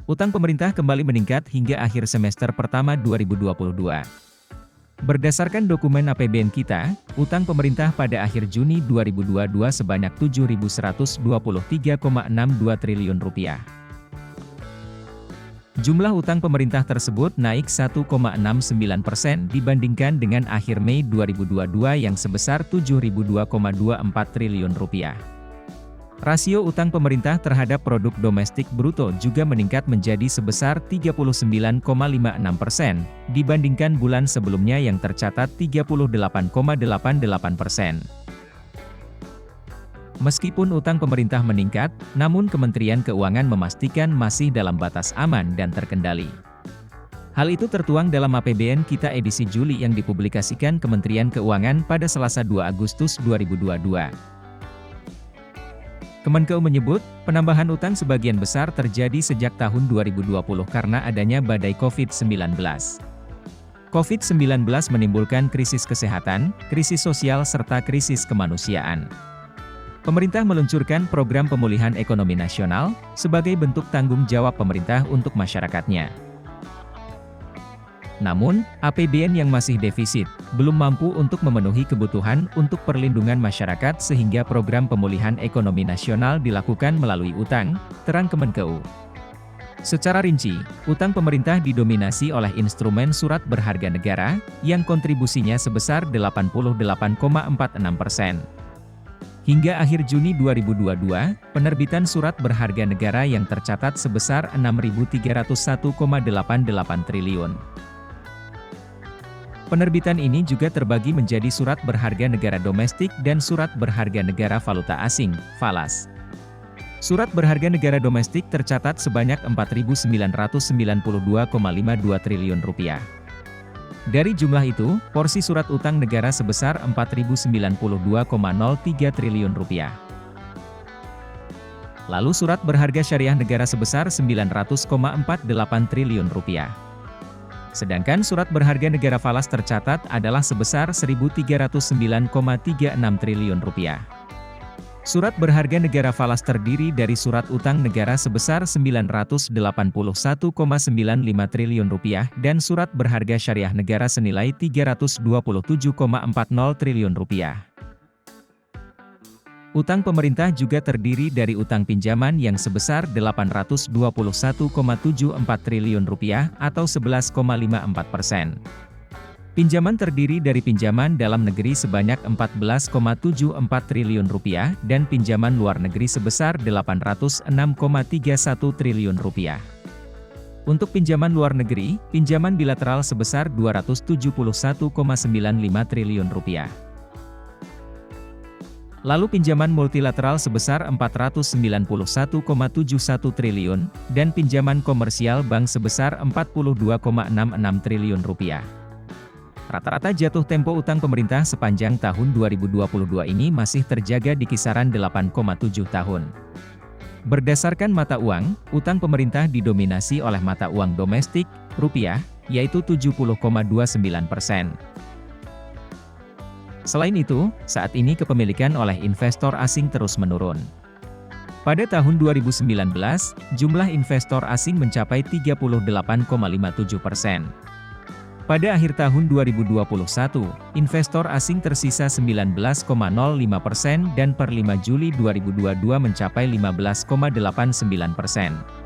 Utang pemerintah kembali meningkat hingga akhir semester pertama 2022. Berdasarkan dokumen APBN kita, utang pemerintah pada akhir Juni 2022 sebanyak Rp7.123,62 triliun. Jumlah utang pemerintah tersebut naik 1,69% dibandingkan dengan akhir Mei 2022 yang sebesar Rp7.002,24 triliun. Rasio utang pemerintah terhadap produk domestik bruto juga meningkat menjadi sebesar 39,56% dibandingkan bulan sebelumnya yang tercatat 38,88%. Meskipun utang pemerintah meningkat, namun Kementerian Keuangan memastikan masih dalam batas aman dan terkendali. Hal itu tertuang dalam APBN kita edisi Juli yang dipublikasikan Kementerian Keuangan pada Selasa 2 Agustus 2022. Kemenkeu menyebut, penambahan utang sebagian besar terjadi sejak tahun 2020 karena adanya badai COVID-19. COVID-19 menimbulkan krisis kesehatan, krisis sosial serta krisis kemanusiaan. Pemerintah meluncurkan program pemulihan ekonomi nasional, sebagai bentuk tanggung jawab pemerintah untuk masyarakatnya. Namun, APBN yang masih defisit, belum mampu untuk memenuhi kebutuhan untuk perlindungan masyarakat sehingga program pemulihan ekonomi nasional dilakukan melalui utang, terang Kemenkeu. Secara rinci, utang pemerintah didominasi oleh instrumen surat berharga negara, yang kontribusinya sebesar 88,46%. Hingga akhir Juni 2022, penerbitan surat berharga negara yang tercatat sebesar Rp6.301,88 triliun. Penerbitan ini juga terbagi menjadi surat berharga negara domestik dan surat berharga negara valuta asing, (FALAS). Surat berharga negara domestik tercatat sebanyak Rp4.992,52 triliun. Dari jumlah itu, porsi surat utang negara sebesar Rp4.092,03 triliun. Lalu surat berharga syariah negara sebesar Rp900,48 triliun. Sedangkan surat berharga negara falas tercatat adalah sebesar Rp1.309,36 triliun. Surat berharga negara falas terdiri dari surat utang negara sebesar Rp981,95 triliun dan surat berharga syariah negara senilai Rp327,40 triliun. Utang pemerintah juga terdiri dari utang pinjaman yang sebesar Rp821,74 triliun atau 11,54%. Pinjaman terdiri dari pinjaman dalam negeri sebanyak Rp14,74 triliun dan pinjaman luar negeri sebesar Rp806,31 triliun. Untuk pinjaman luar negeri, pinjaman bilateral sebesar Rp271,95 triliun. Lalu pinjaman multilateral sebesar Rp491,71 triliun, dan pinjaman komersial bank sebesar Rp42,66 triliun. Rata-rata jatuh tempo utang pemerintah sepanjang tahun 2022 ini masih terjaga di kisaran 8,7 tahun. Berdasarkan mata uang, utang pemerintah didominasi oleh mata uang domestik, rupiah, yaitu 70,29%. Selain itu, saat ini kepemilikan oleh investor asing terus menurun. Pada tahun 2019, jumlah investor asing mencapai 38,57%. Pada akhir tahun 2021, investor asing tersisa 19,05% dan per 5 Juli 2022 mencapai 15,89%.